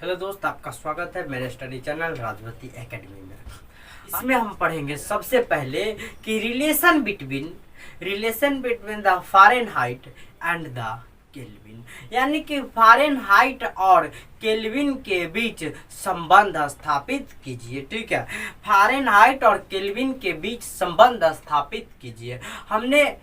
Hello दोस्त, आपका स्वागत है मेरे स्टडी चैनल राजवती एकेडमी में। इसमें हम पढ़ेंगे सबसे पहले कि relation between the Fahrenheit and the kelvin, यानी कि फ़ारेनहाइट और केल्विन के बीच संबंध स्थापित कीजिए। ठीक है, फ़ारेनहाइट और केल्विन के बीच संबंध स्थापित कीजिए। हमने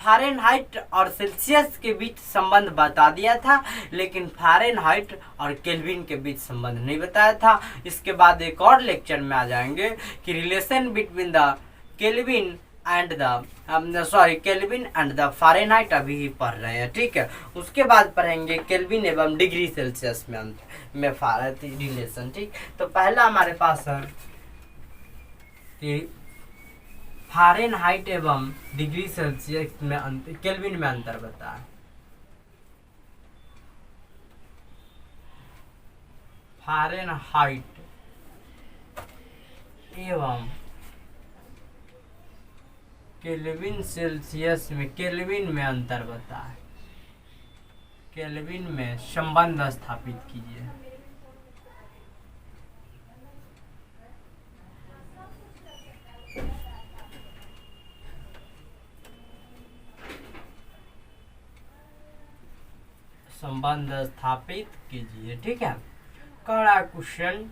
फ़ारेनहाइट और सेल्सियस के बीच संबंध बता दिया था, लेकिन फ़ारेनहाइट और केल्विन के बीच संबंध नहीं बताया था। इसके बाद एक और लेक्चर में आ जाएंगे कि relation between the kelvin and kelvin and the Fahrenheit अभी ही पढ़ रहे हैं। ठीक है, उसके बाद पढ़ेंगे केल्विन एवं डिग्री सेल्सियस में रिलेशन। ठीक, तो पहला हमारे पास है कि फ़ारेनहाइट एवं डिग्री सेल्सियस में केल्विन में अंतर बताएं। फ़ारेनहाइट एवं केल्विन सेल्सियस में केल्विन में अंतर बताएं। केल्विन में संबंध स्थापित कीजिए। संबंध स्थापित कीजिए। ठीक है, कड़ा क्वेश्चन।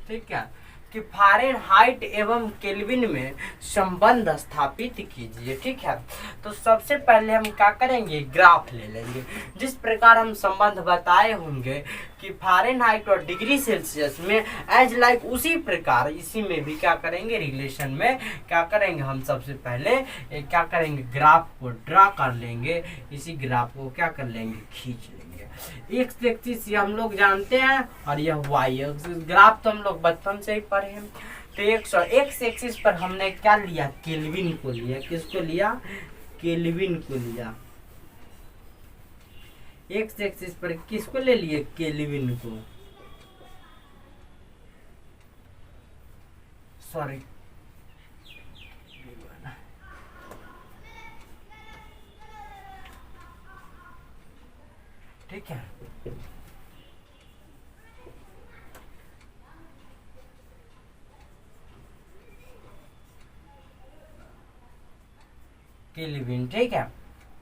ठीक है, कि फ़ारेनहाइट एवं केल्विन में संबंध स्थापित कीजिए। ठीक है, तो सबसे पहले हम क्या करेंगे, ग्राफ ले लेंगे। जिस प्रकार हम संबंध बताए होंगे कि फ़ारेनहाइट और डिग्री सेल्सियस में एज लाइक, उसी प्रकार इसी में भी क्या करेंगे, रिलेशन में क्या करेंगे, हम सबसे पहले क्या करेंगे, ग्राफ को ड्रा कर लेंगे। इसी ग्राफ को क्या कर लेंगे, खींच लेंगे। एक्स एक्सिस हम लोग जानते हैं और यह वाई एक्सिस। ग्राफ तो हम लोग बचपन से ही पढ़े हैं। तो एक्स एक्सिस पर हमने क्या लिया, केल्विन को लिया। किसको लिया, केल्विन को लिया। एक्स एक्सिस पर किसको ले लिए, केल्विन को। सॉरी, ठीक है। केल्विन, ठीक है।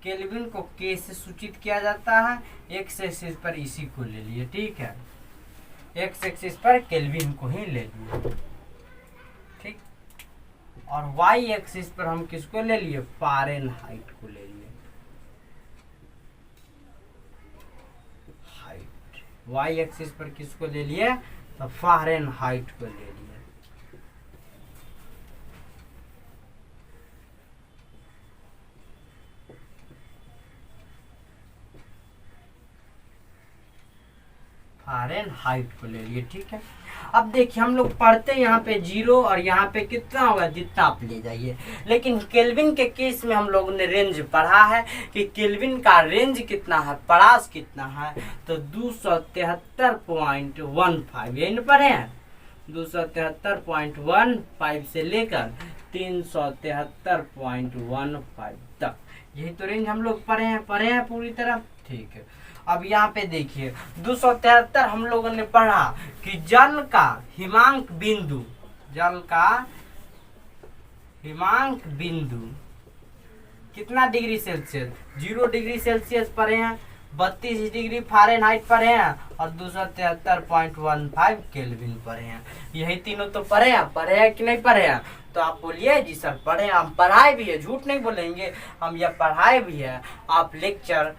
केल्विन को के से सूचित किया जाता है। एक्स एक्सिस पर इसी को ले लिए। ठीक है, एक्स एक्सिस पर केल्विन को ही ले लिए। ठीक, और वाई एक्सिस पर हम किसको ले लिए, फ़ारेनहाइट को ले लिए। वाई एक्सिस पर किसको ले लिए, तो फ़ारेनहाइट को ले लिए। फ़ारेनहाइट को ले लिए। ठीक है, अब देखिए हम लोग पढ़ते हैं यहाँ पे 0 और यहाँ पे कितना होगा, जितना आप ले जाइए। लेकिन केल्विन के केस में हम लोगों ने रेंज पढ़ा है कि केल्विन का रेंज कितना है, परास कितना है, तो 273.15 यही ना पढ़े हैं। 273.15 से लेकर 373.15 तक, यही तो रेंज हम लोग पढ़े हैं पूरी तरह। ठीक है, अब यहाँ पे देखिए 273 हम लोगों ने पढ़ा कि जल का हिमांक बिंदु कितना डिग्री सेल्सियस, 0 डिग्री सेल्सियस पढ़े हैं, 32 डिग्री फ़ारेनहाइट पढ़े हैं और 273.15 केल्विन पढ़े हैं। यही तीनों तो पढ़े हैं कि नहीं पढ़े हैं। तो आप बोलिए जी सर पढ़े हैं, हम पढ़ाए भी है, झूठ नहीं बोलेंगे, हम यह पढ़ाए भी है। आप लेक्चर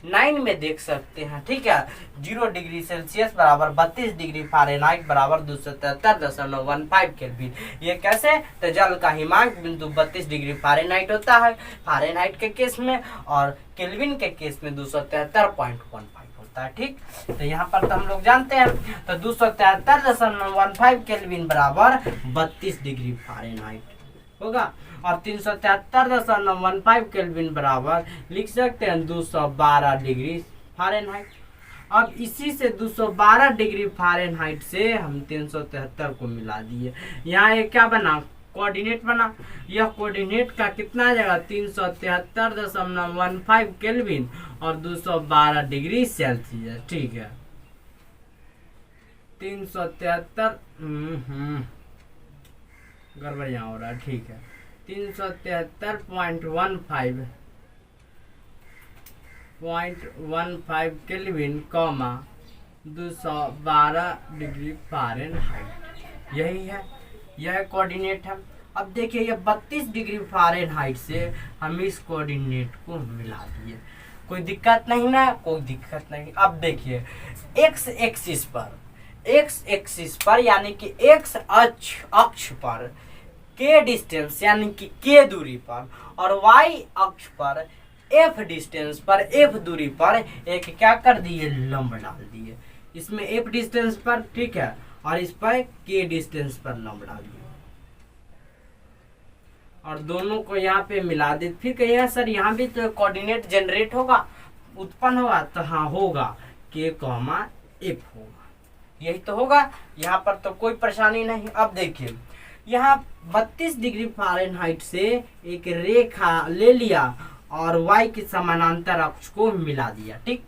9 में देख सकते हैं। ठीक है, 0 डिग्री सेल्सियस बराबर 32 डिग्री फ़ारेनहाइट बराबर 273.15 केल्विन। ये कैसे, तो जल का हिमांक बिंदु 32 डिग्री फ़ारेनहाइट होता है फ़ारेनहाइट के केस में, और केल्विन के केस में 273.15 होता है। ठीक, तो यहाँ पर तो हम लोग जानते हैं, तो 273.15 केल्विन बराबर 32 डिग्री फ़ारेनहाइट होगा, और 373.15 केल्विन बराबर लिख सकते हैं 212 डिग्री फ़ारेनहाइट। अब इसी से 212 डिग्री फ़ारेनहाइट से हम 373 को मिला दिए। यहाँ ये क्या बना, कोऑर्डिनेट बना। यह कोऑर्डिनेट का कितना आ जाएगा, 373.15 केल्विन और 212 डिग्री सेल्सियस। ठीक है, 373 गड़बड़ यहाँ हो रहा है, ठीक है। 373.15 केल्विन कॉमा 212 डिग्री फ़ारेनहाइट, यही है, यह कोऑर्डिनेट है। अब देखिए ये 32 डिग्री फ़ारेनहाइट से हम इस कोऑर्डिनेट को मिला दिए, कोई दिक्कत नहीं ना, कोई दिक्कत नहीं। अब देखिए एक्स एक्सिस पर यानी कि एक्स अक्ष पर के डिस्टेंस यानी कि के दूरी पर, और वाई अक्ष पर एफ डिस्टेंस पर एफ दूरी पर एक क्या कर दिए, लंब डाल दिए। इसमें एफ डिस्टेंस पर, ठीक है, और इस पर के डिस्टेंस पर लंब डाल दिए, और दोनों को यहाँ पे मिला दे। फिर कहिएगा सर यहाँ भी तो कोऑर्डिनेट जनरेट होगा, उत्पन्न होगा, तो हाँ होगा, के कॉमा एफ होगा, यही तो होगा। यहाँ पर तो कोई परेशानी नहीं। अब देखिए यहाँ 32 डिग्री फ़ारेनहाइट से एक रेखा ले लिया और y के समानांतर अक्ष को मिला दिया, ठीक।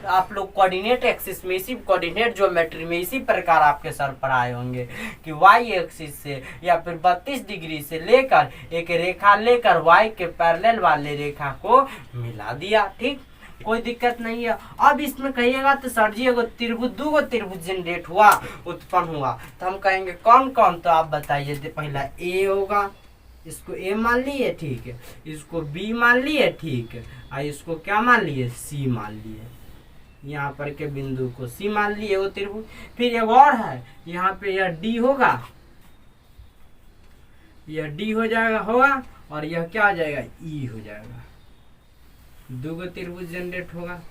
तो आप लोग कोऑर्डिनेट एक्सिस में, इसी कोऑर्डिनेट ज्योमेट्री में इसी प्रकार आपके सर पर आए होंगे कि y एक्सिस से या फिर 32 डिग्री से लेकर एक रेखा लेकर y के पैरेलल वाले रेखा को मिला दिया, ठीक, कोई दिक्कत नहीं है। अब इसमें कहिएगा तो सर जी एगो त्रिभुज, दूगो त्रिभुज जनरेट हुआ, उत्पन्न हुआ, तो हम कहेंगे कौन कौन, तो आप बताइए। तो पहला ए होगा, इसको ए मान लिए, ठीक है, इसको बी मान लिए, ठीक है, और इसको क्या मान लिए, सी मान लिए, यहाँ पर के बिंदु को सी मान लिए, वो त्रिभुज। फिर एक और है, यहाँ पे यह डी होगा, यह डी हो जाएगा, और यह क्या हो जाएगा, ई हो जाएगा, दूगो त्रिभुज जनरेट होगा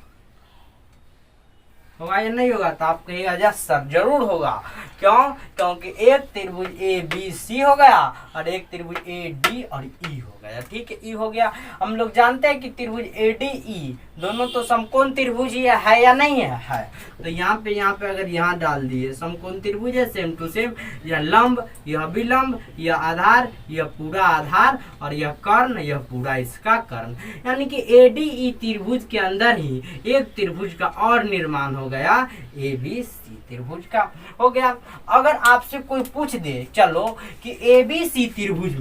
या नहीं होगा, तो आप कहिएगा यस सर जरूर होगा। क्यों? क्योंकि एक त्रिभुज ए बी सी हो गया और एक त्रिभुज ए डी और ई हो गया, ठीक है, ई हो गया। हम लोग जानते हैं कि त्रिभुज ए डी ई दोनों तो समकोण त्रिभुज ही है या नहीं है, तो यहाँ पे अगर यहाँ डाल दिए समकोण त्रिभुज है, सेम टू सेम, यह लंब, यह विलंब, यह आधार, यह पूरा आधार, और यह कर्ण, यह पूरा इसका कर्ण, यानी कि ए डी ई त्रिभुज के अंदर ही एक त्रिभुज का और निर्माण हो गया, ए बी सी त्रिभुज का हो गया। अगर आपसे कोई पूछ दे चलो कि ए बी सी त्रिभुज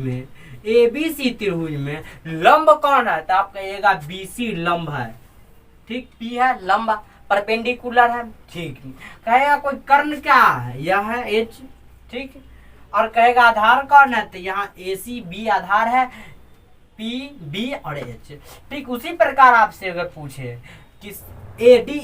में लंब कौन है, तो आप कहिएगा बी सी लंब है, ठीक, पी है लंब, परपेंडिकुलर है, ठीक। कहेगा कोई कर्ण क्या है, यह है एच, ठीक, और कहेगा आधार कौन है, तो यहाँ ए सी बी आधार है, पी बी और एच, ठीक। उसी प्रकार आपसे अगर पूछे कि ए डी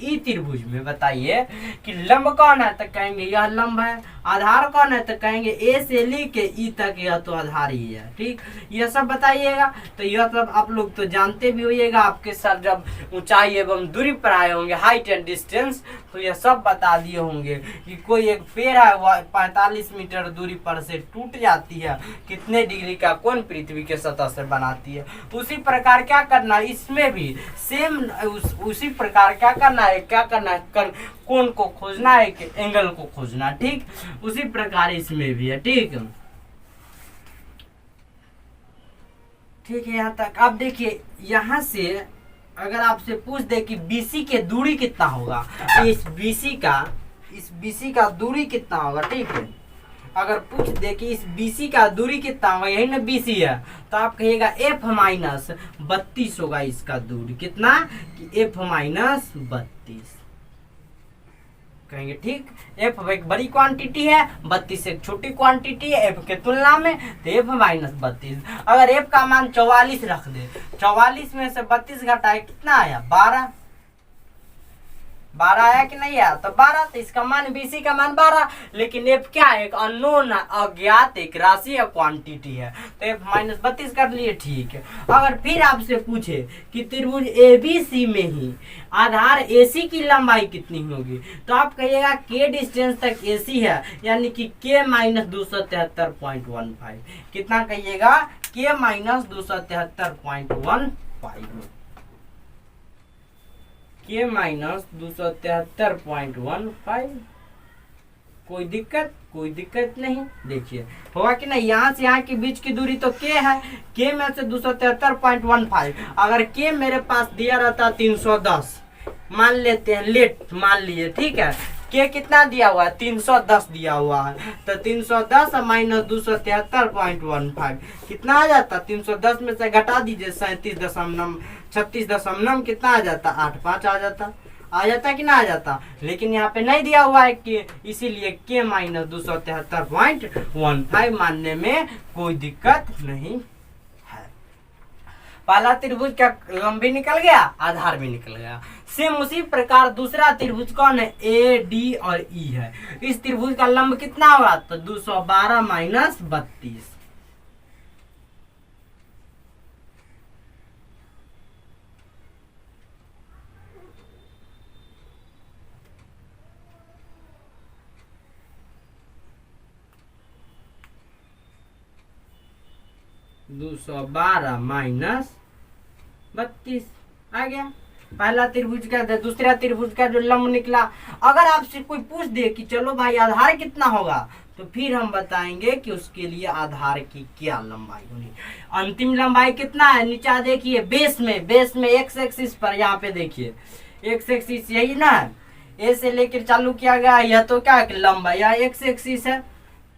ई त्रिभुज में बताइए कि लंब कौन है, तो कहेंगे यह लंब है, आधार कौन है, तो कहेंगे ए से लेके ई तक यह तो आधार ही है, ठीक, यह सब बताइएगा। तो यह सब आप लोग तो जानते भी होइएगा, आपके सर जब ऊंचाई एवं दूरी पर आए होंगे, हाइट एंड डिस्टेंस, तो यह सब बता दिए होंगे कि कोई एक पेड़ है वह 45 मीटर दूरी पर से टूट जाती है, कितने डिग्री का कोण पृथ्वी के सतह से बनाती है। उसी प्रकार क्या करना है, इसमें भी सेम उसी प्रकार क्या करना है, कोण को खोजना है कि एंगल को खोजना, ठीक, उसी प्रकार इसमें भी है, ठीक, ठीक है। यहाँ तक अब देखिए, यहाँ से अगर आपसे पूछ दे कि BC के दूरी कितना होगा, तो इस BC का दूरी कितना होगा, ठीक है, अगर पूछ दे कि इस BC का दूरी कितना होगा, यही ना BC है, तो आप कहिएगा F माइनस 32 होगा इसका दूरी, कितना कि F माइनस 32 कहेंगे, ठीक। F एक बड़ी क्वांटिटी है, 32 एक छोटी क्वांटिटी है F के तुलना में, तो F माइनस 32। अगर F का मान 44 रख दे, 44 में से 32 घटाए कितना आया, 12 आया कि नहीं आया, तो 12, तो इसका मान BC का मान 12, लेकिन F क्या है, एक अननोन अज्ञात एक राशि या क्वांटिटी है, तो F माइनस 32 कर लिए, ठीक है। अगर फिर आपसे पूछे कि त्रिभुज ABC में ही आधार AC की लंबाई कितनी होगी, तो आप कहिएगा K डिस्टेंस तक AC है, यानी कि K माइनस 273.15, कितना कहिएगा, K माइनस 273.15, K माइनस 273.15, कोई दिक्कत नहीं। देखिए होगा कि नहीं, यहाँ से यहाँ के बीच की दूरी तो K है, K में से 273.15, अगर K मेरे पास दिया रहता 310, मान लेते हैं, लेट मान लिए, ठीक है। के कितना दिया हुआ है, 310 दिया हुआ है, तो 310 माइनस 273.15 कितना आ जाता, 310 में से घटा दीजिए 36 दशमलव कितना आ जाता, 85 आ जाता कि ना आ जाता। लेकिन यहाँ पे नहीं दिया हुआ है कि, इसीलिए के माइनस 273.15 मानने में कोई दिक्कत नहीं है। पहला त्रिभुज का लंब भी निकल गया, आधार भी निकल गया। सेम उसी प्रकार दूसरा त्रिभुज कौन है, ए डी और ई है। इस त्रिभुज का लंब कितना होगा, तो 212 माइनस 32। 212 माइनस 32 आ गया पहला त्रिभुज का। दूसरा त्रिभुज का जो लंब निकला, अगर आपसे कोई पूछ दे कि चलो भाई आधार कितना होगा, तो फिर हम बताएंगे कि उसके लिए आधार की क्या लंबाई होगी। अंतिम लंबाई कितना है, नीचा देखिए, बेस में एक्स एक्सिस पर, यहाँ पे देखिए एक्स एक्सिस यही ना है, ए से लेकर चालू किया गया, यह तो क्या है, लंबाई, यह एक्स एक्सिस है,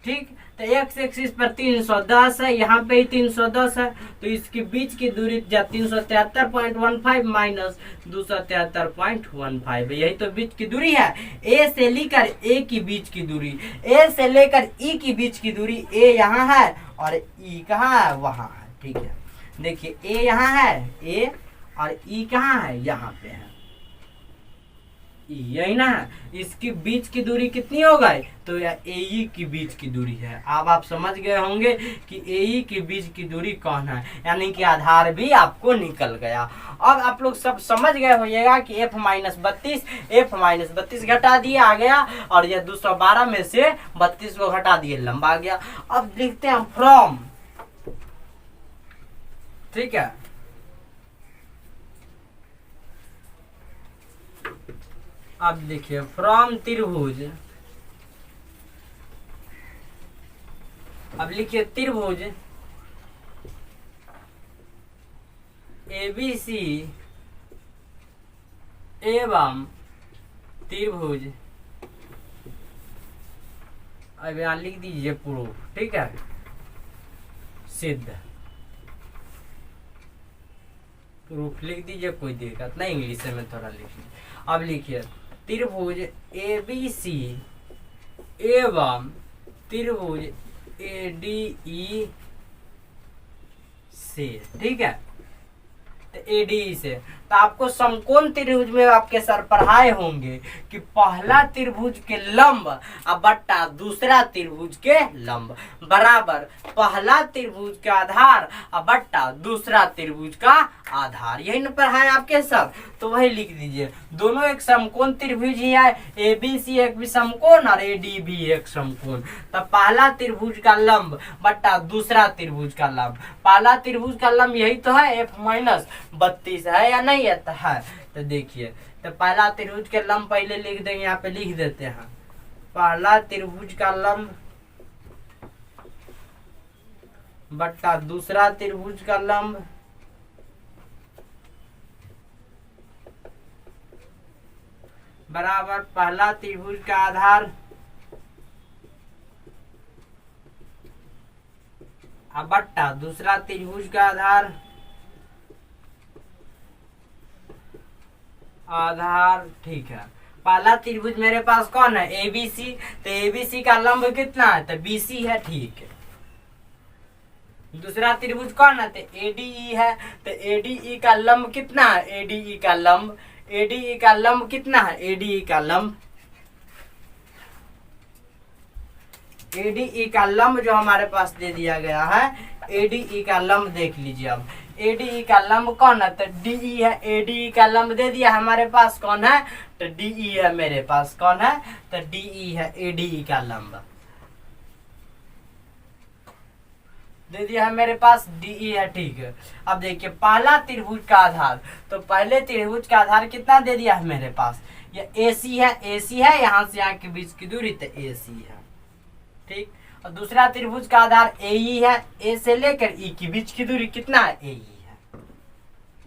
ठीक। तो एक्स एक्सिस पर 310 है, यहाँ पे ही 310 है, तो इसके बीच की दूरी 373.15 माइनस 273.15, यही तो बीच की दूरी है। ए से लेकर ए की बीच की दूरी, ए से लेकर ई की बीच की दूरी, ए यहाँ है और ई कहाँ है, वहाँ है, ठीक है। देखिए ए यहाँ है, ए और ई कहाँ है, यहाँ पे है, यही ना है। इसकी बीच की दूरी कितनी हो गई, तो यह ए की बीच की दूरी है। अब आप समझ गए होंगे कि ए की बीच की दूरी कौन है, यानी कि आधार भी आपको निकल गया। अब आप लोग सब समझ गए होइएगा कि f माइनस 32 घटा दिए आ गया, और यह 212 में से 32 को घटा दिए, लंबा आ गया। अब लिखते हैं फ्रॉम, ठीक है। अब देखिए फ्रॉम त्रिभुज, अब लिखिए त्रिभुज ABC एवं त्रिभुज, अब यहाँ लिख दीजिए प्रूफ, ठीक है, सिद्ध, प्रूफ लिख दीजिए, कोई दिक्कत नहीं, इंग्लिश में थोड़ा लिखिए। अब लिखिए त्रिभुज ABC एवं त्रिभुज ADE से, ठीक है, तो ADE से, तो आपको समकोण त्रिभुज में आपके सर पढ़ाए होंगे कि पहला त्रिभुज के लंब बट्टा दूसरा त्रिभुज के लंब बराबर पहला त्रिभुज का आधार बट्टा दूसरा त्रिभुज का आधार, यही न पढ़ाए आपके सर। तो वही लिख दीजिए, दोनों एक समकोण त्रिभुज ही है, ABC एक भी समकोण और AD भी एक समकोण। तो पहला त्रिभुज का लंब बट्टा दूसरा त्रिभुज का लंब, पहला त्रिभुज का लंब यही तो है, f माइनस 32 है या नहीं है, तो देखिए, तो पहला त्रिभुज के लंब पहले लिख देंगे, यहाँ पे लिख देते हैं, पहला त्रिभुज का लंब बट्टा दूसरा त्रिभुज का लंब बराबर पहला त्रिभुज का आधार बट्टा दूसरा त्रिभुज का आधार, ठीक है। पहला त्रिभुज मेरे पास कौन है, ABC, तो ABC का लंब कितना है, तो BC है, ठीक है। दूसरा त्रिभुज कौन है, तो ADE है, तो ADE का लंब कितना है, ADE का लंब कितना है, ADE का लंब जो हमारे पास दे दिया गया है, ADE का लंब देख लीजिए। अब ADE का लंब कौन है, तो DE है, ADE का लंब दे दिया हमारे पास कौन है, तो DE है, मेरे पास कौन है, तो DE है, ADE का लंब दे दिया है मेरे पास, DE है, ठीक है। अब देखिए पहला त्रिभुज का आधार, तो पहले त्रिभुज का आधार कितना दे दिया है मेरे पास, ये AC है, यहाँ से यहाँ के बीच की दूरी, तो AC है, ठीक। और दूसरा त्रिभुज का आधार AE है, A से लेकर E के बीच की दूरी कितना है, AE है,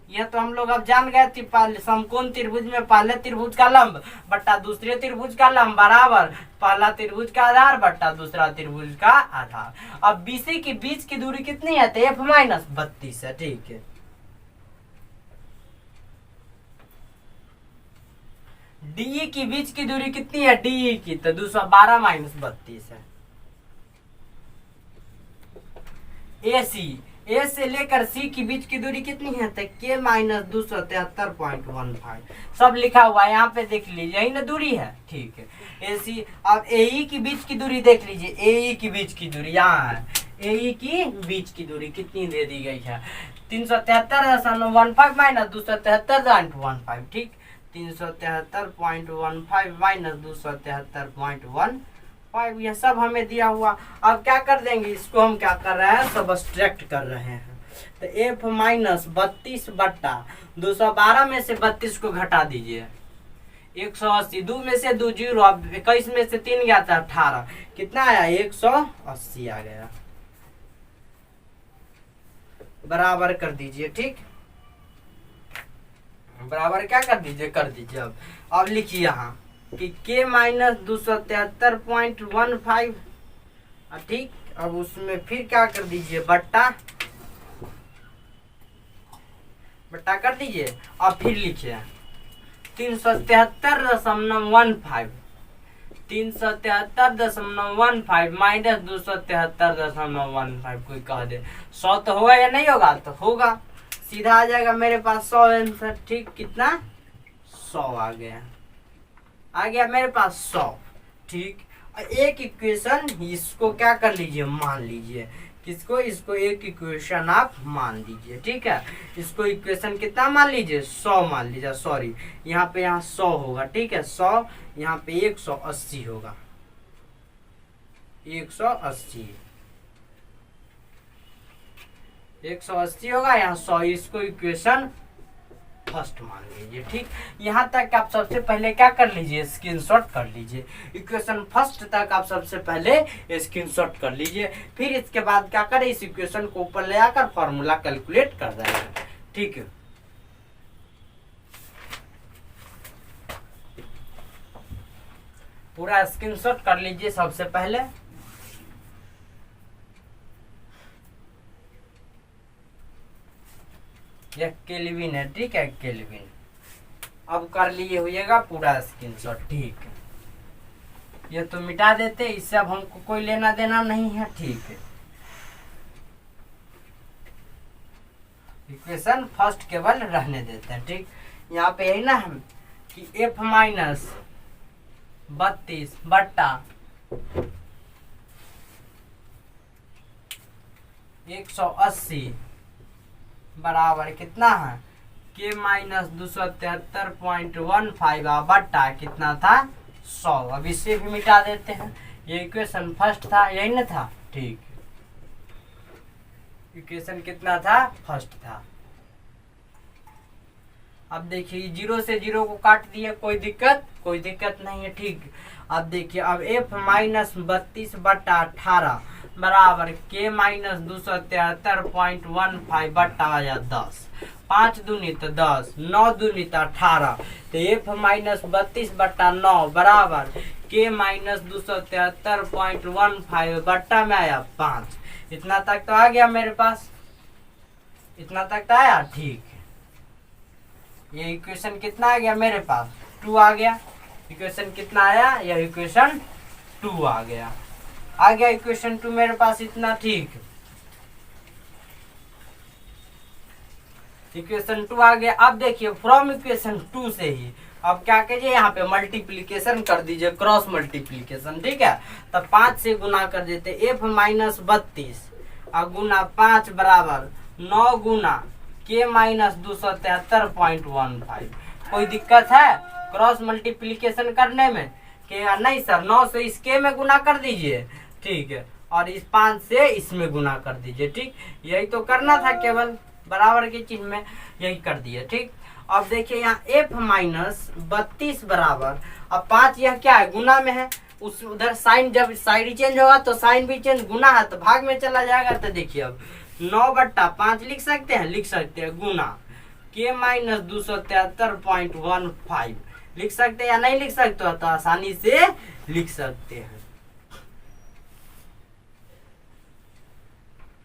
यह तो हम लोग अब जान गए थे। समकोण त्रिभुज में पहले त्रिभुज का लंब बट्टा दूसरे त्रिभुज का लंब बराबर पहला त्रिभुज का आधार बट्टा दूसरा त्रिभुज का आधार। अब बीसी के बीच की दूरी कितनी है? तो f माइनस 32 है। ठीक है, डीई की बीच की दूरी कितनी है? डीई की तो 212 माइनस 32 है। ए से लेकर सी की बीच की दूरी कितनी है? तो के माइनस 273.15 सब लिखा हुआ है यहाँ पे, देख लीजिए, यही ना दूरी है। ठीक है, ए सी। अब एई की बीच की दूरी देख लीजिए, एई की बीच की दूरी यहाँ है। एई की बीच की दूरी कितनी दे दी गई है? 373.15 माइनस 273.15। ठीक, 373.15 माइनस 273.15, यह सब हमें दिया हुआ। अब क्या कर देंगे, इसको हम क्या कर रहे हैं, सब्ट्रैक्ट कर रहे हैं। तो f माइनस 32 बट्टा 212 में से 32 को घटा दीजिए, 180, 2 में से 2 0, अब 21 में से 3 गया था 18, कितना आया? 180 आ गया। बराबर कर दीजिए। ठीक, बराबर क्या कर दीजिए, कर दीजिए। अब लिखिए यहाँ कि k माइनस 273.15। ठीक, अब उसमें फिर क्या कर दीजिए, बट्टा कर दीजिए। अब फिर लिखिए 373.15, 373.15 माइनस 273.15। कोई कह दे 100 तो होगा या नहीं होगा? तो होगा, सीधा आ जाएगा मेरे पास 100 आंसर। ठीक, कितना? 100 आ गया मेरे पास 100। ठीक, एक इक्वेशन इसको क्या कर लीजिए, मान लीजिए। किसको? इसको एक इक्वेशन आप मान लीजिए। ठीक है, इसको इक्वेशन कितना मान लीजिए? 100 मान लीजिए। सॉरी, यहाँ पे 100 होगा। ठीक है, 100 यहाँ पे 180 होगा, 180 होगा यहाँ 100। इसको इक्वेशन फर्स्ट मान लीजिए। ठीक, यहाँ तक आप सबसे पहले क्या कर लीजिए, स्क्रीनशॉट कर लीजिए। इक्वेशन फर्स्ट तक आप सबसे पहले स्क्रीनशॉट कर लीजिए। फिर इसके बाद क्या करें, इस इक्वेशन को ऊपर ले आकर फॉर्मूला कैलकुलेट कर देंगे। ठीक है, पूरा स्क्रीनशॉट कर लीजिए सबसे पहले। यह केल्विन है। ठीक है, केल्विन। अब कर लिए हुएगा पूरा स्क्रीनशॉट। ठीक है, ये तो मिटा देते, इससे अब हमको कोई लेना देना नहीं है। ठीक है, इक्वेशन फर्स्ट केवल रहने देते हैं। ठीक, यहाँ पे है ना हम कि f माइनस 32 बट्टा 180 बराबर कितना है, k माइनस 273.15 बट्टा कितना था, 100। अब इसे भी मिटा देते हैं। ये इक्वेशन फर्स्ट था, यही ना था। ठीक, इक्वेशन कितना था, फर्स्ट था। अब देखिए 0 से 0 को काट दिए, कोई दिक्कत नहीं है। ठीक, अब देखिए, अब f माइनस 32 बट्टा 18 बराबर k माइनस 273.15 बट्टा आया 10, 5 दूनी तो 10, 9 दूनी तो 18, तो f माइनस 32 बट्टा 9 बराबर k माइनस 273.15 बट्टा में आया 5। इतना तक तो आ गया मेरे पास, इतना तक तो आया। ठीक, ये इक्वेशन कितना आ गया मेरे पास, 2 आ गया। इक्वेशन कितना आया, यह इक्वेशन 2 आ गया इक्वेशन 2 मेरे पास इतना। ठीक, इक्वेशन 2 आ गया। अब देखिए फ्रॉम इक्वेशन 2 से ही अब क्या कीजिए, यहाँ पे मल्टीप्लीकेशन कर दीजिए, क्रॉस मल्टीप्लीकेशन। ठीक है, तब 5 से गुना कर देते, f माइनस 32 और गुना 5 बराबर 9 गुना k माइनस 273.15। कोई दिक्कत है क्रॉस मल्टीप्लीकेशन करने में? कि नहीं सर, 9 से इस k में गुना कर दीजिए। ठीक है, और इस 5 से इसमें गुना कर दीजिए। ठीक, यही तो करना था, केवल बराबर के चिन्ह में यही कर दिए। ठीक, अब देखिए यहाँ f माइनस 32 बराबर, अब 5 यह क्या है, गुना में है, उस उधर साइन, जब साइड चेंज होगा तो साइन भी चेंज, गुना है तो भाग में चला जाएगा। तो देखिए अब 9 बट्टा 5 लिख सकते हैं, गुना k के माइनस 273.15 लिख सकते हैं या नहीं लिख सकते हो? तो आसानी से लिख सकते हैं।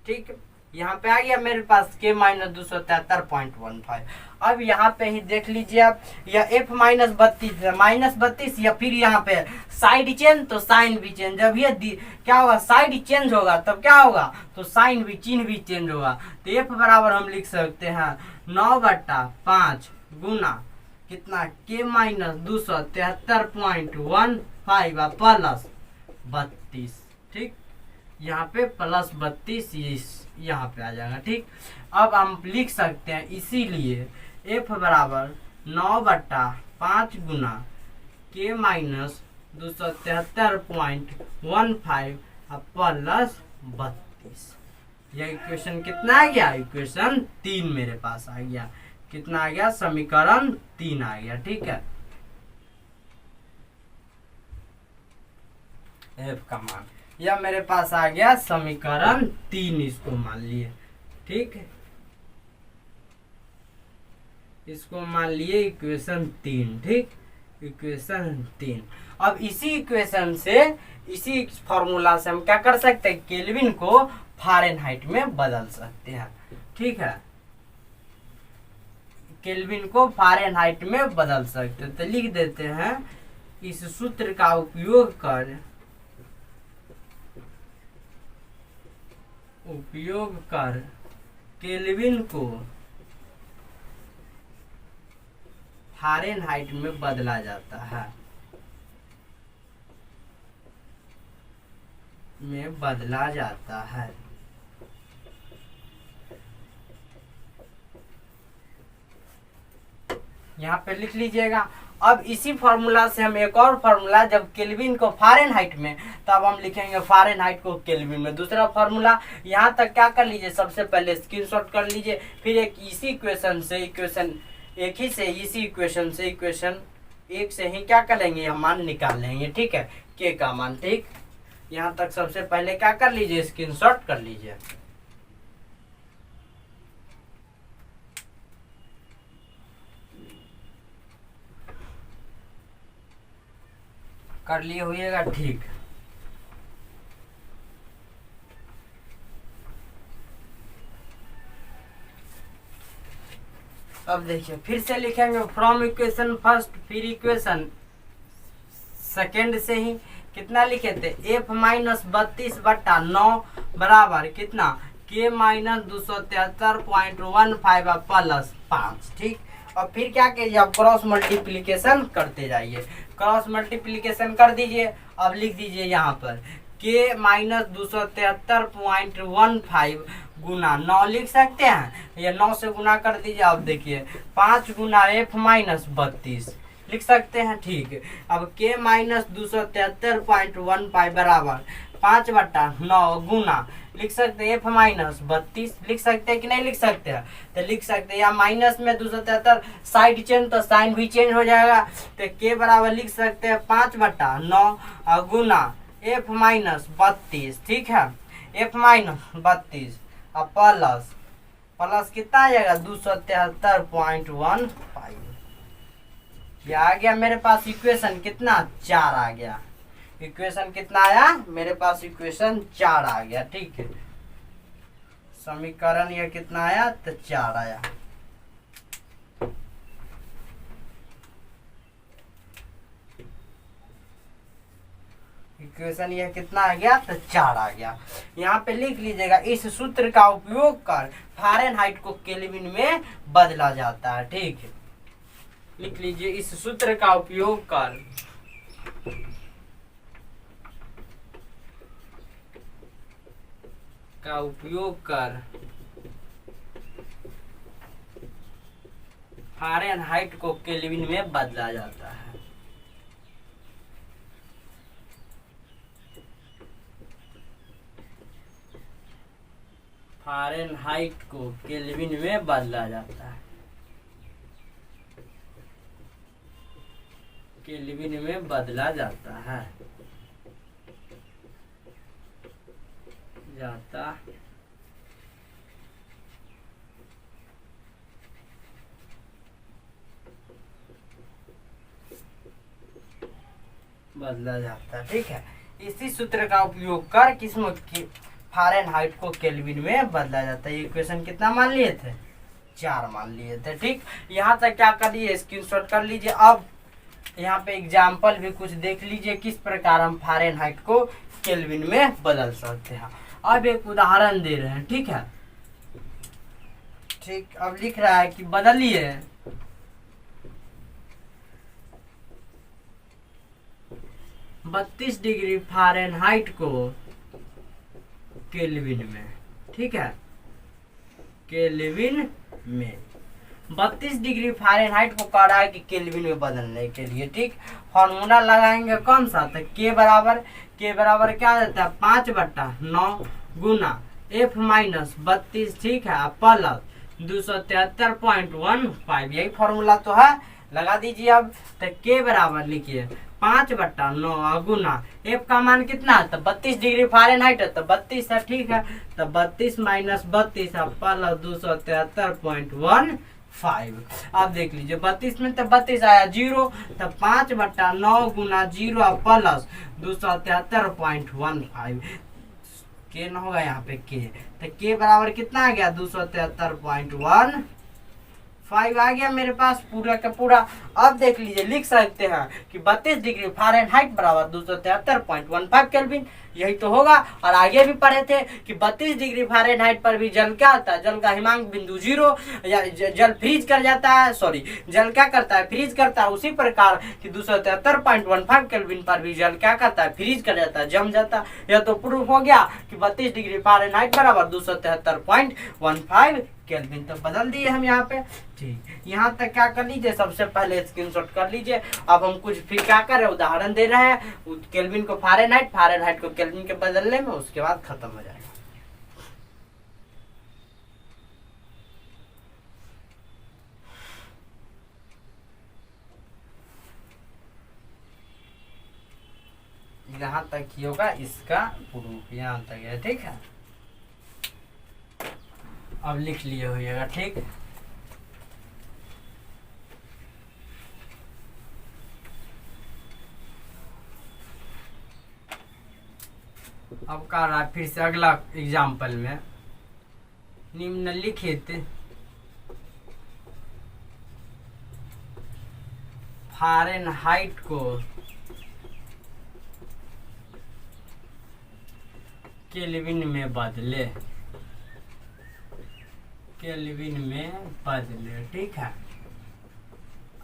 ठीक, यहाँ पे आ गया मेरे पास के माइनस 273.15। अब यहाँ पे ही देख लीजिए आप, यह एफ माइनस 32 या फिर यहाँ पे साइड चेंज तो साइन भी चेंज। जब ये क्या होगा, साइड चेंज होगा तब क्या होगा, तो साइन भी चिन्ह भी चेंज होगा। तो एफ बराबर हम लिख सकते हैं 9/5 गुना कितना, के माइनस 273.15 प्लस 32। ठीक, यहाँ पे प्लस 32 यहाँ पे आ जाएगा। ठीक, अब हम लिख सकते हैं इसीलिए एफ बराबर 9/5 गुना के माइनस 273.15 प्लस 32। यह इक्वेशन कितना आ गया, इक्वेशन 3 मेरे पास आ गया। कितना आ गया, समीकरण 3 आ गया। ठीक है, एफ का मान यह मेरे पास आ गया समीकरण 3, इसको मान लिए। ठीक है, इसको मान लिए इक्वेशन 3। ठीक, इक्वेशन 3। अब इसी इक्वेशन से, इसी फॉर्मूला से हम क्या कर सकते हैं, केल्विन को फ़ारेनहाइट में बदल सकते हैं। ठीक है, केल्विन को फ़ारेनहाइट में बदल सकते हैं। तो लिख देते हैं, इस सूत्र का उपयोग कर केल्विन को फ़ारेनहाइट में बदला जाता है, यहाँ पे लिख लीजिएगा। अब इसी फॉर्मूला से हम एक और फॉर्मूला, जब केल्विन को फ़ारेनहाइट में, तब हम लिखेंगे फ़ारेनहाइट को केल्विन में। दूसरा फॉर्मूला यहाँ तक क्या कर लीजिए, सबसे पहले स्क्रीनशॉट कर लीजिए, फिर एक इसी इक्वेशन से, इक्वेशन 1 से ही क्या करेंगे, हम मान निकाल लेंगे। ठीक है, के का मान। ठीक, यहाँ तक सबसे पहले क्या कर लीजिए, स्क्रीनशॉट कर लीजिए। कर लिए होइएगा। ठीक, अब देखिए फिर से लिखेंगे फ्रॉम इक्वेशन फर्स्ट, फिर इक्वेशन सेकेंड से ही कितना लिखे थे, एफ माइनस 32/9 बराबर कितना, के माइनस 273.15 प्लस 5। ठीक, और फिर क्या कीजिए, आप क्रॉस मल्टीप्लीकेशन करते जाइए। क्रॉस मल्टीप्लीकेशन कर दीजिए। अब लिख दीजिए यहाँ पर के माइनस 273.15 गुना 9 लिख सकते हैं, ये 9 से गुना कर दीजिए। अब देखिए 5 गुना एफ माइनस 32 लिख सकते हैं। ठीक, अब के माइनस 273.15 बराबर 5/9 गुना लिख सकते हैं एफ माइनस 32 लिख सकते हैं कि नहीं लिख सकते हैं, तो लिख सकते हैं। या माइनस में 273 साइड चेंज तो साइन भी चेंज हो जाएगा, तो के बराबर लिख सकते हैं 5/9 गुना एफ माइनस 32। ठीक है, एफ माइनस 32 और प्लस कितना आ जाएगा, 273.15। ये आ गया मेरे पास इक्वेशन कितना, 4 आ गया। इक्वेशन कितना आया मेरे पास, इक्वेशन 4 आ गया। ठीक है, समीकरण ये कितना आया, तो 4 आया। इक्वेशन ये कितना आ गया, तो 4 आ गया। यहाँ पे लिख लीजिएगा, इस सूत्र का उपयोग कर फ़ारेनहाइट को केल्विन में बदला जाता है। ठीक है, लिख लीजिए, इस सूत्र का उपयोग कर फ़ारेनहाइट को केल्विन में बदला जाता है। फ़ारेनहाइट को केल्विन में बदला जाता है, केल्विन में बदला जाता है, बदला जाता है। ठीक है, इसी सूत्र का उपयोग कर किस्म की फ़ारेनहाइट को केल्विन में बदला जाता है। ये इक्वेशन कितना मान लिए थे? 4 मान लिए थे। ठीक, यहाँ तक क्या कर लिए, स्क्रीनशॉट कर लीजिए। अब यहाँ पे एग्जाम्पल भी कुछ देख लीजिए किस प्रकार हम फ़ारेनहाइट को केल्विन में बदल सकते हैं। अब एक उदाहरण दे रहे हैं। ठीक है, ठीक, अब लिख रहा है कि बदलिए 32 डिग्री फ़ारेनहाइट को केल्विन में। ठीक है, केल्विन में 32 डिग्री फ़ारेनहाइट को कह रहा है कि केल्विन में बदलने के लिए। ठीक, फॉर्मूला लगाएंगे कौन सा? तो के बराबर क्या देता है? 5/9 गुना F माइनस 32। ठीक है, प्लस 273.15। यही फॉर्मूला तो है, लगा दीजिए। अब तो के बराबर लिखिए 5/9 गुना F का मान कितना है? तो 32 डिग्री फ़ारेनहाइट है तो 32 है। ठीक है, तो 32 माइनस 32 प्लस 273.15। अब देख लीजिए 32 में तो 32 आया 0, तो 5/9 गुना 0 प्लस 273.15 के न होगा यहाँ पे के, तो के बराबर कितना आ गया? 273.15 आ गया मेरे पास पूरा का पूरा। अब देख लीजिए, लिख सकते हैं कि 32 डिग्री फ़ारेनहाइट बराबर 273.15 केल्विन। यही तो होगा। और आगे भी पढ़े थे कि 32 डिग्री फ़ारेनहाइट पर भी जल क्या होता है? जल का हिमांक बिंदु 0, जल फ्रीज कर जाता है, जल क्या करता है? फ्रीज करता है। उसी प्रकार कि 273.15 केल्विन पर भी जल क्या करता है? फ्रीज कर जाता है, जम जाता है। यह तो प्रूफ हो गया कि 32 डिग्री फ़ारेनहाइट बराबर 273.15 केल्विन। तो बदल दिए हम यहाँ पे। ठीक, यहाँ तक क्या कर लीजिए, सबसे पहले स्क्रीनशॉट कर लीजिए। अब हम कुछ फिर क्या कर रहे हैं, उदाहरण दे रहे हैं केल्विन को फ़ारेनहाइट को केल्विन के बदलने में, उसके बाद खत्म हो जाएगा। यहाँ तक ही होगा इसका प्रूफ, यहाँ तक है। ठीक है, अब लिख लिए होइएगा। ठीक, अब कर रहा है फिर से अगला एग्जाम्पल में, निम्नलिखित फ़ारेनहाइट को केल्विन में बदले, केल्विन में बदले। ठीक है,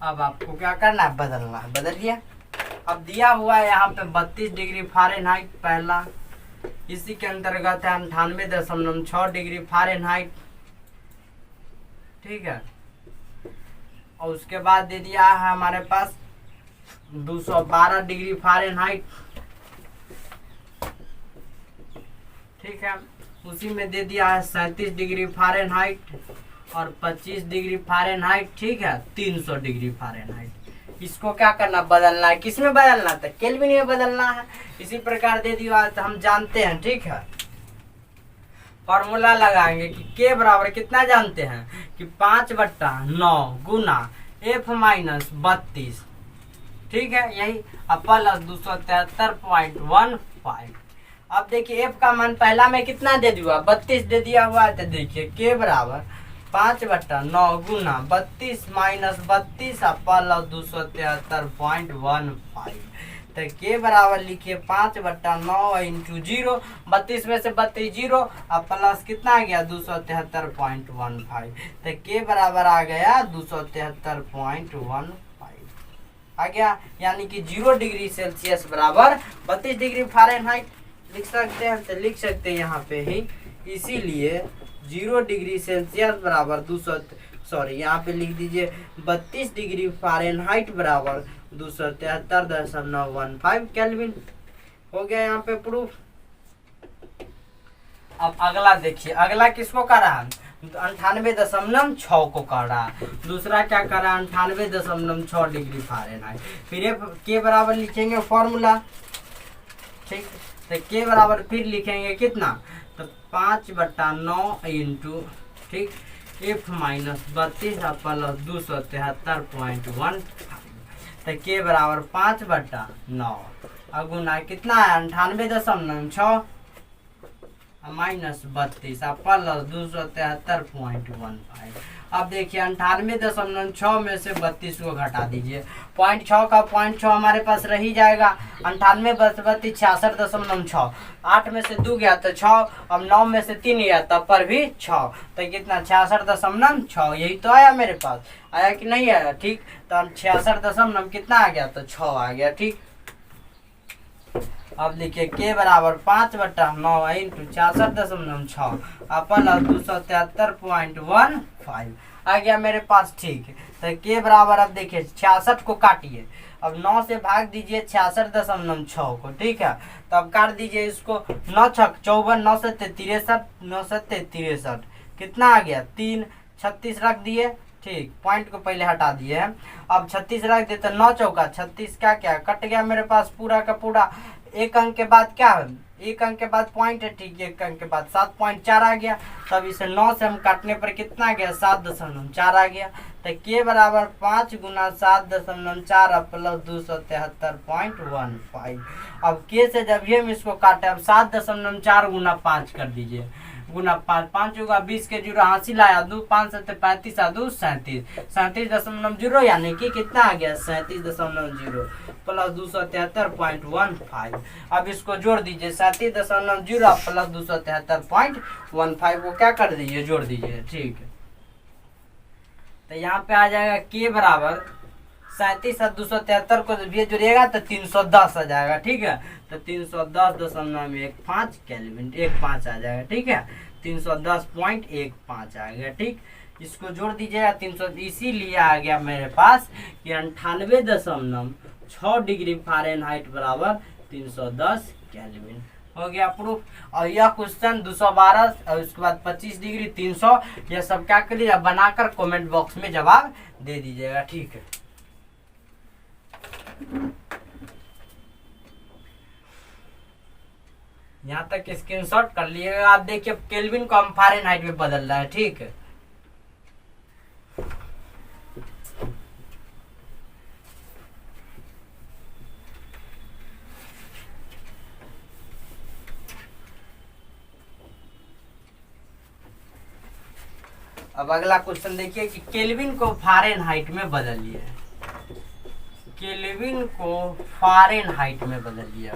अब आपको क्या करना है? बदलना है। बदलिए। अब दिया हुआ है यहाँ पे 32 डिग्री फ़ारेनहाइट पहला, इसी के अंतर्गत है 98.6 डिग्री फ़ारेनहाइट। ठीक है, और उसके बाद दे दिया है हमारे पास 212 डिग्री फ़ारेनहाइट। ठीक है, उसी में दे दिया है 37 डिग्री फ़ारेनहाइट और 25 डिग्री फ़ारेनहाइट। ठीक है, 300 डिग्री फ़ारेनहाइट। इसको क्या करना? बदलना है। किस में बदलना था? केल्विन में बदलना है। इसी प्रकार दे दिया तो हम जानते हैं। ठीक है, फॉर्मूला लगाएंगे कि के बराबर कितना जानते हैं कि 5/9 गुना F माइनस 32। ठीक है, यही प्लस 273.15। अब देखिए F का मान पहला में कितना दे दिया? 32 दे दिया हुआ है। तो देखिए के बराबर 5/9 गुना 32 माइनस 32 प्लस 273.15। तो के बराबर लिखिए 5/9 इंटू 0, 32 में से 32 0, अब प्लस कितना आ गया? 273.15। तो के बराबर आ गया 273.15 आ गया। यानी कि 0 डिग्री सेल्सियस बराबर 32 डिग्री फ़ारेनहाइट लिख सकते हैं। तो लिख सकते हैं यहाँ पे ही, इसीलिए 0 डिग्री सेल्सियस बराबर यहाँ पे लिख दीजिए 32 डिग्री फ़ारेनहाइट बराबर 273.15 केल्विन। हो गया यहाँ पे प्रूफ। अब अगला देखिए, अगला किसको कर रहा है? 98.6 को कर रहा है। दूसरा क्या कर रहा है? 98.6 डिग्री फ़ारेनहाइट। फिर के बराबर लिखेंगे फॉर्मूला। ठीक, तो के बराबर फिर लिखेंगे कितना? तो 5/9 इंटू, ठीक, F माइनस 32 प्लस 273.15। तो के बराबर 5/9 और गुना कितना है 98.6 माइनस 32 प्लस 273.15। अब देखिए 98.6 में से 32 को घटा दीजिए, 0.6 का 0.6 हमारे पास रह जाएगा। 98 + 32 66.6, 8 में से 2 गया तो 6, अब 9 में से 3 गया तब पर भी 6, तो कितना 66.6, यही तो आया मेरे पास, आया कि नहीं आया? ठीक, तो 66 कितना आ गया तो 6 आ गया। ठीक, अब देखिए के बराबर 5/9 इंटू 66.6 प्लस 273.15 आ गया मेरे पास। ठीक है, तो के बराबर अब देखिए 66 को काटिए, अब 9 से भाग दीजिए 66.6 को। ठीक है, तो अब काट दीजिए इसको, 9 छक 54, 9 से 63, 9 से 63 कितना आ गया 3, 36 रख दिए। ठीक, पॉइंट को पहले हटा दिए हैं, अब 36 रख देते, 9 चौका 36 का क्या कट गया मेरे पास पूरा का पूरा। एक अंक के बाद क्या है, एक अंक के बाद पॉइंट है। ठीक, एक अंक के बाद 7.4 आ गया, तब इसे 9 से हम काटने पर कितना आ गया 7.4 आ गया। तो के बराबर 5 गुना 7.4 प्लस 273.15। अब के से जब ये हम इसको काटे, अब 7.4 गुना 5 कर दीजिए, गुना 5, 5 होगा 20 के 0 हासिल आया, 2 5 7 35 2 37, 37.0 यानी कि कितना आ गया 37.0 प्लस 273.15। अब इसको जोड़ दीजिए, 37.0 प्लस 273.15 को क्या कर दीजिए जोड़ दीजिए। ठीक है, तो यहाँ पे आ जाएगा के बराबर 37 और 273 को भी जोड़िएगा तो 310 आ जाएगा। ठीक है, तो 310.15 केल्विन 15 आ जाएगा। ठीक है, 310.15 आ गया। ठीक, इसको जोड़ दीजिएगा 300, इसीलिए आ गया मेरे पास कि 98.6 डिग्री फ़ारेनहाइट बराबर 310 केल्विन। हो गया प्रूफ। और यह क्वेश्चन 212 और उसके बाद 25 डिग्री 300, यह सब क्या करिए बनाकर कमेंट बॉक्स में जवाब दे दीजिएगा। ठीक है, यहाँ तक स्क्रीनशॉट कर लिएगा। आप देखिए केल्विन को हम फ़ारेनहाइट में बदल रहा है। ठीक है, अब अगला क्वेश्चन देखिए कि केल्विन को फ़ारेनहाइट में बदलिए, केल्विन को फ़ारेनहाइट में बदलिए,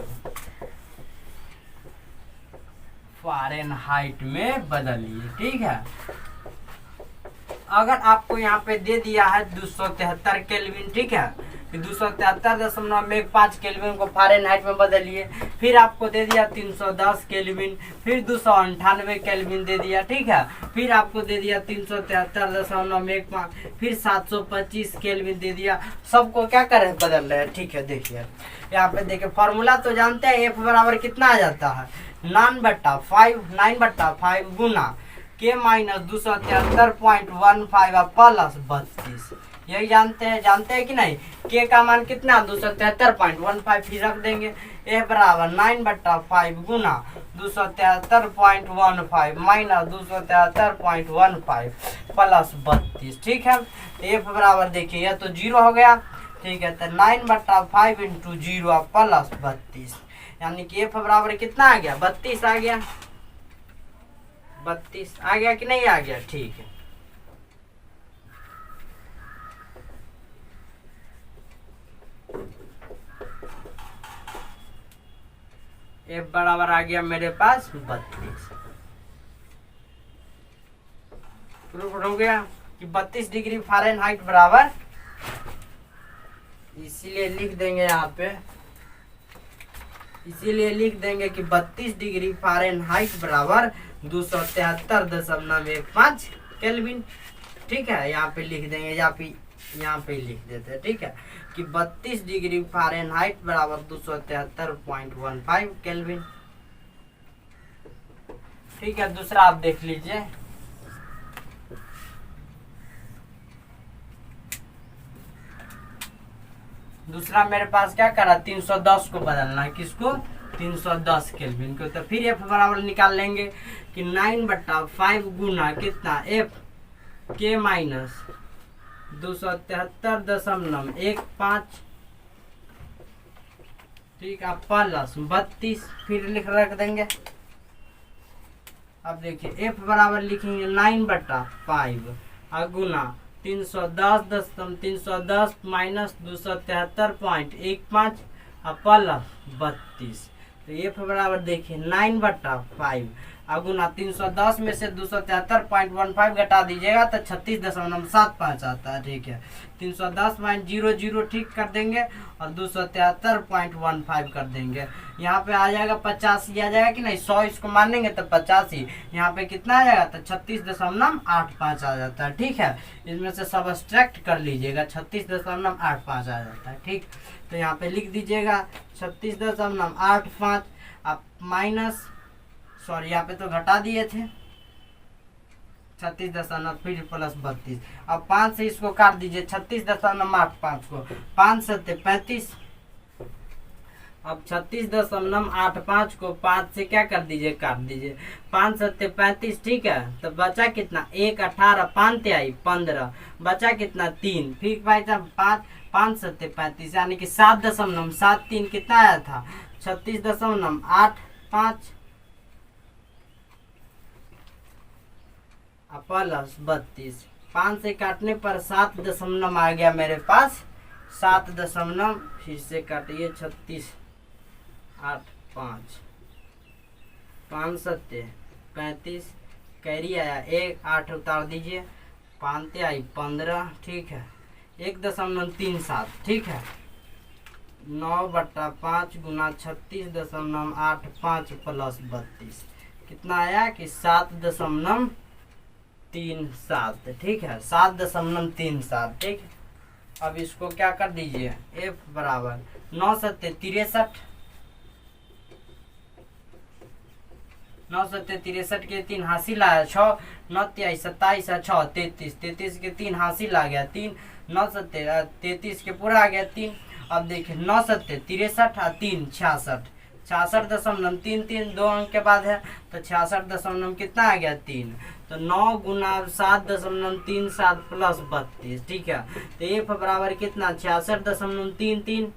फ़ारेनहाइट में बदलिए। ठीक है, अगर आपको यहाँ पे दे दिया है 273 केल्विन, ठीक है, 273.15 केल्विन को फ़ारेनहाइट में बदलिए, फिर आपको दे दिया 310 केल्विन, फिर 298 केल्विन दे दिया। ठीक है, फिर आपको दे दिया 373.15, फिर 725 केल्विन दे दिया। सबको क्या कर बदल रहे हैं। ठीक है, देखिए यहाँ पे देखिए फॉर्मूला तो जानते हैं, एफ बराबर कितना आ जाता है 9/5 गुना के माइनस 273.15 प्लस 32, यही जानते हैं कि नहीं। के का मान कितना 273.15, फिर रख देंगे ए बराबर 9/5 गुना 273.15 माइनस 273.15 प्लस 32। ठीक है, एफ बराबर देखिए यह तो 0 हो गया। ठीक है, तो 9/5 इंटू 0 प्लस 32, यानी कि एफ बराबर कितना आ गया 32 आ गया, 32 आ गया कि नहीं आ गया। ठीक है, एफ बराबर आ गया मेरे पास 32। प्रूफ हो गया कि 32 डिग्री फ़ारेनहाइट बराबर, इसीलिए लिख देंगे यहाँ पे, इसीलिए लिख देंगे कि 32 डिग्री फ़ारेनहाइट बराबर 273.15 केल्विन। ठीक है, यहाँ पे लिख देंगे, यहाँ पे लिख देते हैं। ठीक है, कि 32 डिग्री फ़ारेनहाइट बराबर 273.15 केल्विन। ठीक है, दूसरा आप देख लीजिए। दूसरा मेरे पास क्या करा 310 को बदलना है, किसको 310 केल्विन को। तो फिर एफ बराबर निकाल लेंगे कि 9/5 गुना कितना एफ के माइनस 273.15 ठीक है, प्लस 32 फिर रख देंगे। अब देखिए f बराबर लिखेंगे 9/5 गुना 310 माइनस 273.15 प्लस 32। तो f बराबर देखिए 9/5 गुना 310 में से 273.15 घटा दीजिएगा तो 36.75 आता है। ठीक है, 310.00 ठीक कर देंगे और 273.15 कर देंगे। यहाँ पे आ जाएगा 85 आ जाएगा कि नहीं, 100 इसको मानेंगे तो 85, यहाँ पे कितना आ जाएगा तो 36.85 आ जाता है। ठीक है, इसमें से सब सब्ट्रैक्ट कर लीजिएगा, 36.85 आ जाता है। ठीक, तो यहाँ पे लिख दीजिएगा 36.85 आप माइनस, सॉरी यहाँ पे तो घटा दिए थे 36 फिर प्लस 32। अब 5 से इसको काट दीजिए, 36.85 को 5 से 35। अब 36.85 को 5 से क्या कर दीजिए, काट दीजिए, 5 से 35। ठीक है, तो बचा कितना 1 18 5 आई 15, बचा कितना 3, फिर भाई 5 से 35 यानी कि 7.73 कितना आया था 36.85 प्लस 32। 5 से काटने पर 7 दशमलव आ गया मेरे पास, 7 दशमलव फिर से काटिए 36 8 5 5 7 35 कैरी आया 1 8 उतार दीजिए 5 आई 15। ठीक है, 1.37। ठीक है, 9/5 गुना 36.85 प्लस 32 कितना आया कि 7.37। ठीक है, 7.37। ठीक है, अब इसको क्या कर दीजिए, f बराबर 9 से 63, 9 से 63 के 3 हासिल आया 6, 9 23 27 6 33, 33 के 3 हासिल आ गया 3, 9 से 33 के पूरा आ गया 3। अब देखिए 9 से 63 और 3 66, 66.33 2 अंक के बाद है तो 66 कितना आ गया 3, तो 9 गुना 7.37 प्लस 32। ठीक है, तो f बराबर कितना 66.33,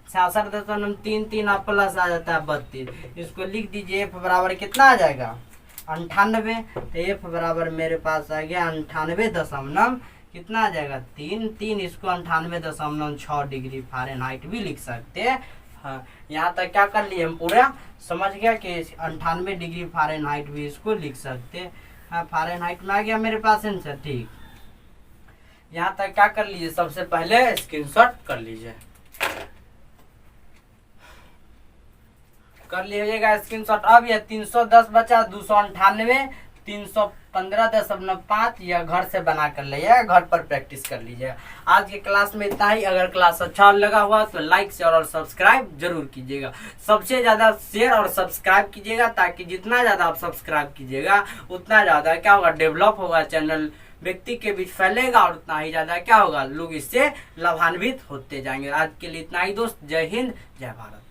66.33 आप प्लस आ जाता है 32। इसको लिख दीजिए, f बराबर कितना आ जाएगा 98। तो f बराबर मेरे पास आ गया 98 कितना आ जाएगा 3। इसको 98.6 डिग्री फ़ारेनहाइट भी लिख सकते हैं। हाँ, यहाँ तक क्या कर लिए हम पूरा समझ गया कि 98 डिग्री फ़ारेनहाइट भी इसको लिख सकते हैं। हाँ, फ़ारेनहाइट में आ गया मेरे पास आंसर। ठीक, यहाँ तक क्या कर लीजिए, सबसे पहले स्क्रीनशॉट कर लीजिए, कर लीजिएगा स्क्रीनशॉट। अब यह 310 बचा, 298 315.5 या घर से बना कर लीजिएगा, घर पर प्रैक्टिस कर लीजिएगा। आज के क्लास में इतना ही। अगर क्लास अच्छा लगा हुआ तो लाइक शेयर और सब्सक्राइब जरूर कीजिएगा। सबसे ज़्यादा शेयर और सब्सक्राइब कीजिएगा, ताकि जितना ज़्यादा आप सब्सक्राइब कीजिएगा उतना ज़्यादा क्या होगा, डेवलप होगा, चैनल व्यक्ति के बीच फैलेगा और उतना ही ज़्यादा क्या होगा, लोग इससे लाभान्वित होते जाएंगे। आज के लिए इतना ही दोस्त। जय हिंद, जय भारत।